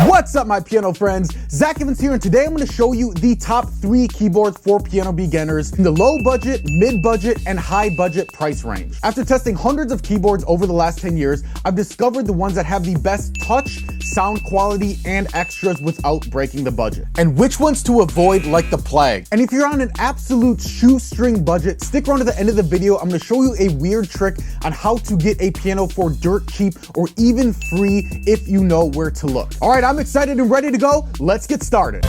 What's up, my piano friends? Zach Evans here, and today I'm going to show you the top 3 keyboards for piano beginners in the low budget, mid budget, and high budget price range. After testing hundreds of keyboards over the last 10 years, I've discovered the ones that have the best touch, sound quality, and extras without breaking the budget, and which ones to avoid like the plague. And if you're on an absolute shoestring budget, stick around to the end of the video. I'm going to show you a weird trick on how to get a piano for dirt cheap or even free if you know where to look. All right, I'm excited and ready to go. Let's get started.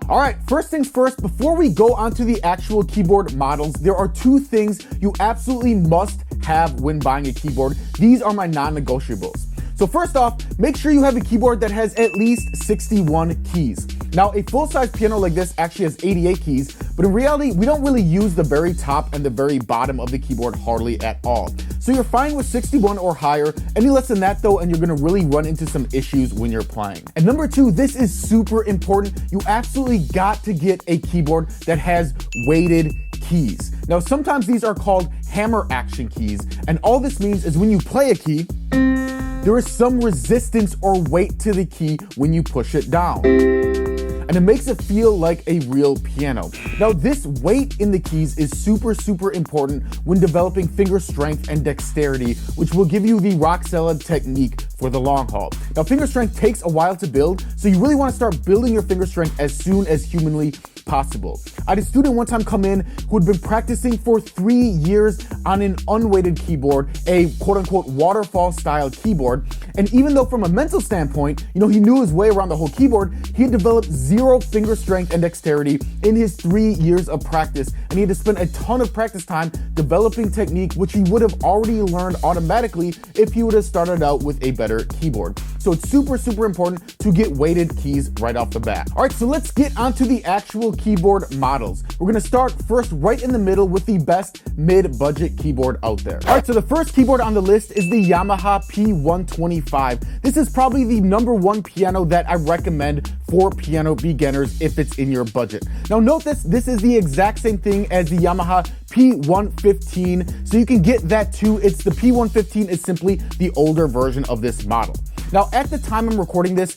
All right, first things first, before we go onto the actual keyboard models, there are 2 things you absolutely must have when buying a keyboard. These are my non-negotiables. So first off, make sure you have a keyboard that has at least 61 keys. Now, a full-size piano like this actually has 88 keys, but in reality, we don't really use the very top and the very bottom of the keyboard hardly at all. So you're fine with 61 or higher. Any less than that though, and you're gonna really run into some issues when you're playing. And number 2, this is super important. You absolutely got to get a keyboard that has weighted keys. Now, sometimes these are called hammer action keys, and all this means is when you play a key, there is some resistance or weight to the key when you push it down, and it makes it feel like a real piano. Now, this weight in the keys is super important when developing finger strength and dexterity, which will give you the rock solid technique for the long haul. Now, finger strength takes a while to build, so you really want to start building your finger strength as soon as humanly possible. I had a student one time come in who had been practicing for 3 years on an unweighted keyboard, a quote-unquote waterfall style keyboard, and even though from a mental standpoint, he knew his way around the whole keyboard, he had developed 0 finger strength and dexterity in his 3 years of practice, and he had to spend a ton of practice time developing technique, which he would have already learned automatically if he would have started out with a better keyboard. So it's super important to get weighted keys right off the bat. All right, so let's get onto the actual keyboard models. We're gonna start first right in the middle with the best mid-budget keyboard out there. All right, so the first keyboard on the list is the Yamaha P125. This is probably the #1 piano that I recommend for piano beginners if it's in your budget. Now note this is the exact same thing as the Yamaha P115, so you can get that too. It's the P115 is simply the older version of this model. Now, at the time I'm recording this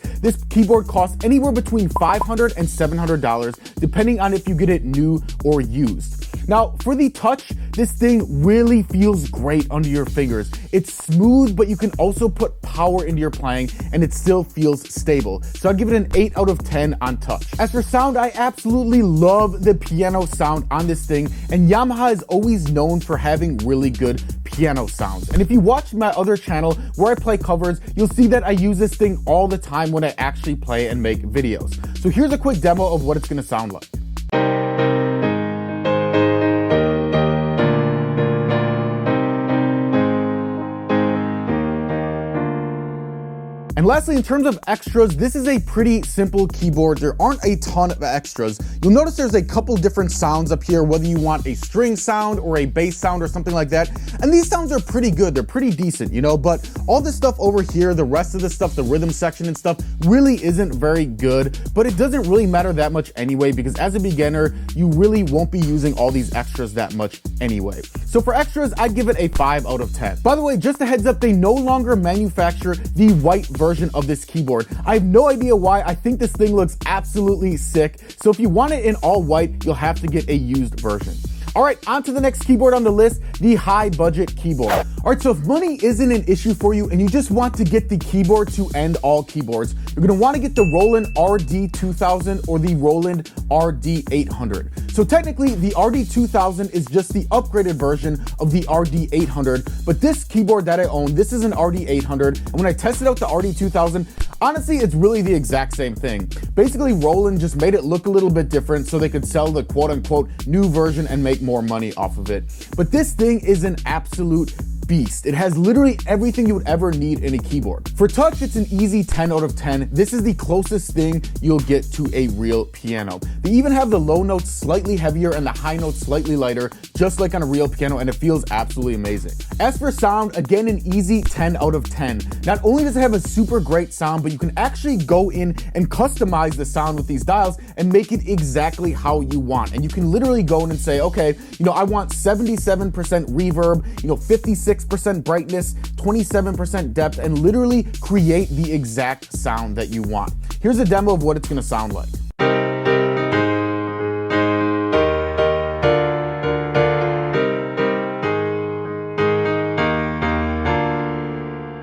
keyboard costs anywhere between $500 and $700, depending on if you get it new or used. Now, for the touch, this thing really feels great under your fingers. It's smooth, but you can also put power into your playing, and it still feels stable. So I'd give it an 8 out of 10 on touch. As for sound, I absolutely love the piano sound on this thing, and Yamaha is always known for having really good piano sounds. And if you watch my other channel where I play covers, you'll see that I use this thing all the time when I actually play and make videos. So here's a quick demo of what it's gonna sound like. And lastly, in terms of extras, this is a pretty simple keyboard. There aren't a ton of extras. You'll notice there's a couple different sounds up here, whether you want a string sound or a bass sound or something like that. And these sounds are pretty good. They're pretty decent, but all this stuff over here, the rest of the stuff, the rhythm section and stuff really isn't very good, but it doesn't really matter that much anyway, because as a beginner, you really won't be using all these extras that much anyway. So for extras, I'd give it a 5 out of 10. By the way, just a heads up, they no longer manufacture the white version of this keyboard. I have no idea why. I think this thing looks absolutely sick. So if you want it in all white, you'll have to get a used version. All right, on to the next keyboard on the list, the high budget keyboard. All right, so if money isn't an issue for you and you just want to get the keyboard to end all keyboards, you're gonna wanna get the Roland RD2000 or the Roland RD800. So technically, the RD2000 is just the upgraded version of the RD800, but this keyboard that I own, this is an RD800, and when I tested out the RD2000, honestly, it's really the exact same thing. Basically, Roland just made it look a little bit different so they could sell the quote-unquote new version and make more money off of it. But this thing is an absolute beast. It has literally everything you would ever need in a keyboard. For touch, it's an easy 10 out of 10. This is the closest thing you'll get to a real piano. They even have the low notes slightly heavier and the high notes slightly lighter, just like on a real piano, and it feels absolutely amazing. As for sound, again, an easy 10 out of 10. Not only does it have a super great sound, but you can actually go in and customize the sound with these dials and make it exactly how you want. And you can literally go in and say, okay, I want 77% reverb, 56% brightness, 27% depth, and literally create the exact sound that you want. Here's a demo of what it's gonna sound like.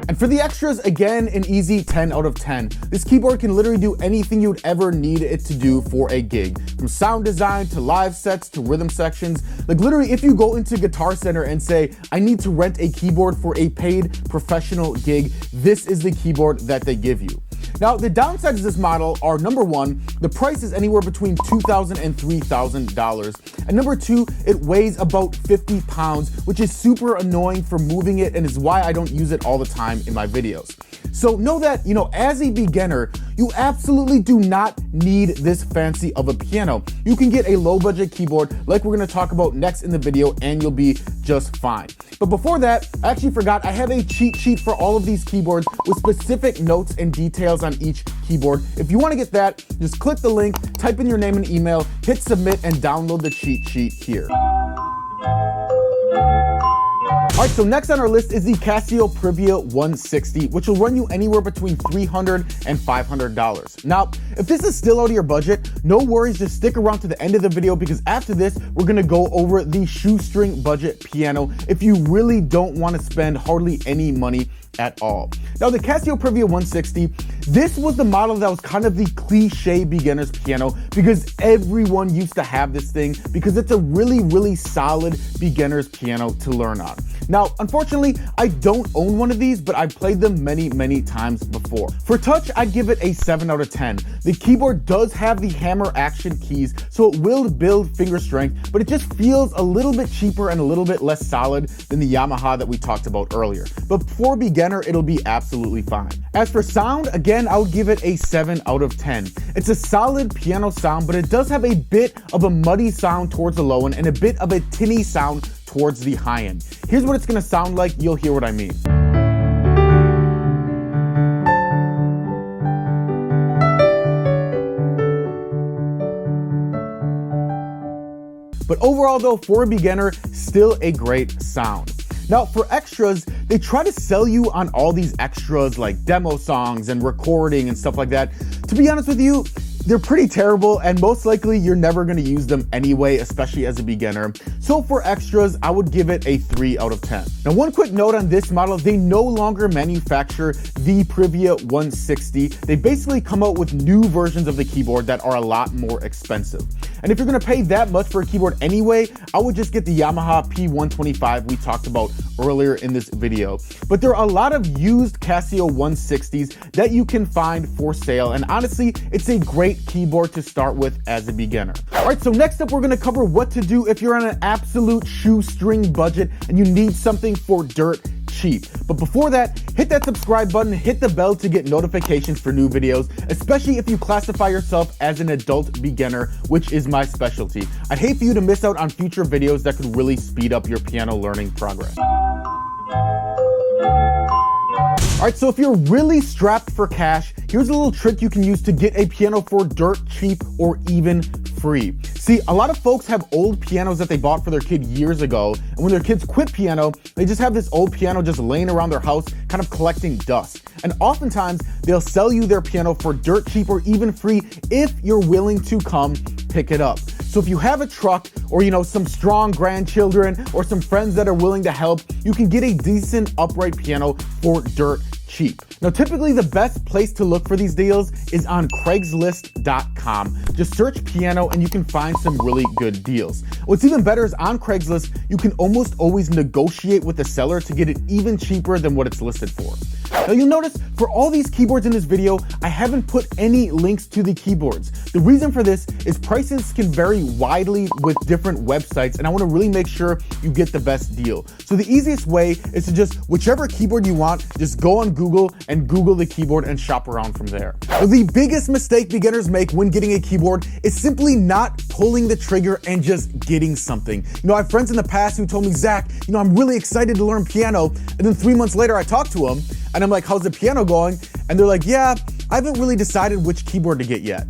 And for the extras, again, an easy 10 out of 10. This keyboard can literally do anything you'd ever need it to do for a gig. From sound design to live sets to rhythm sections. Like literally, if you go into Guitar Center and say, I need to rent a keyboard for a paid professional gig, this is the keyboard that they give you. Now, the downsides of this model are, number one, the price is anywhere between $2,000 and $3,000. And number two, it weighs about 50 pounds, which is super annoying for moving it and is why I don't use it all the time in my videos. So know that, as a beginner, you absolutely do not need this fancy of a piano. You can get a low budget keyboard like we're gonna talk about next in the video and you'll be just fine. But before that, I actually forgot I have a cheat sheet for all of these keyboards with specific notes and details on each keyboard. If you wanna get that, just click the link, type in your name and email, hit submit, and download the cheat sheet here. All right, so next on our list is the Casio Privia 160, which will run you anywhere between $300 and $500. Now, if this is still out of your budget, no worries, just stick around to the end of the video because after this, we're gonna go over the Shoestring Budget piano if you really don't wanna spend hardly any money at all. Now, the Casio Privia 160, this was the model that was kind of the cliche beginner's piano because everyone used to have this thing because it's a really, really solid beginner's piano to learn on. Now, unfortunately, I don't own one of these, but I've played them many, many times before. For touch, I'd give it a 7 out of 10. The keyboard does have the hammer action keys, so it will build finger strength, but it just feels a little bit cheaper and a little bit less solid than the Yamaha that we talked about earlier. But for beginner, it'll be absolutely fine. As for sound, again, I would give it a 7 out of 10. It's a solid piano sound, but it does have a bit of a muddy sound towards the low end and a bit of a tinny sound towards the high end. Here's what it's gonna sound like, you'll hear what I mean. But overall though, for a beginner, still a great sound. Now, for extras, they try to sell you on all these extras like demo songs and recording and stuff like that. To be honest with you, they're pretty terrible and most likely you're never gonna use them anyway, especially as a beginner. So for extras, I would give it a 3 out of 10. Now, one quick note on this model, they no longer manufacture the Privia 160. They basically come out with new versions of the keyboard that are a lot more expensive. And if you're gonna pay that much for a keyboard anyway, I would just get the Yamaha P125 we talked about earlier in this video. But there are a lot of used Casio 160s that you can find for sale. And honestly, it's a great keyboard to start with as a beginner. All right, so next up, we're gonna cover what to do if you're on an absolute shoestring budget and you need something for dirt cheap. But before that, hit that subscribe button, hit the bell to get notifications for new videos, especially if you classify yourself as an adult beginner, which is my specialty. I'd hate for you to miss out on future videos that could really speed up your piano learning progress. All right, so if you're really strapped for cash, here's a little trick you can use to get a piano for dirt cheap or even free. See, a lot of folks have old pianos that they bought for their kid years ago, and when their kids quit piano, they just have this old piano just laying around their house, kind of collecting dust. And oftentimes, they'll sell you their piano for dirt cheap or even free if you're willing to come pick it up. So if you have a truck or, some strong grandchildren or some friends that are willing to help, you can get a decent upright piano for dirt cheap. Now, typically the best place to look for these deals is on Craigslist.com. Just search piano and you can find some really good deals. What's even better is on Craigslist, you can almost always negotiate with the seller to get it even cheaper than what it's listed for. Now you'll notice for all these keyboards in this video, I haven't put any links to the keyboards. The reason for this is prices can vary widely with different websites, and I wanna really make sure you get the best deal. So the easiest way is to just, whichever keyboard you want, just go on Google and Google the keyboard and shop around from there. Now, the biggest mistake beginners make when getting a keyboard is simply not pulling the trigger and just getting something. You know, I have friends in the past who told me, Zach, you know, I'm really excited to learn piano, and then 3 months later I talked to them and I'm like, how's the piano going? And they're like, yeah, I haven't really decided which keyboard to get yet.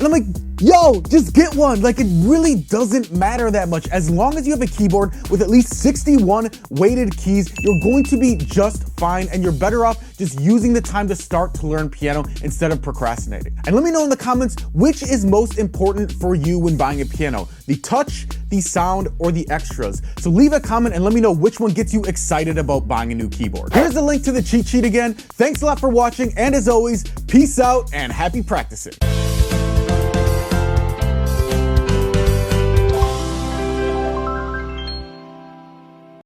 And I'm like, yo, just get one. Like, it really doesn't matter that much. As long as you have a keyboard with at least 61 weighted keys, you're going to be just fine, and you're better off just using the time to start to learn piano instead of procrastinating. And let me know in the comments which is most important for you when buying a piano, the touch, the sound, or the extras. So leave a comment and let me know which one gets you excited about buying a new keyboard. Here's the link to the cheat sheet again. Thanks a lot for watching, and as always, peace out and happy practicing.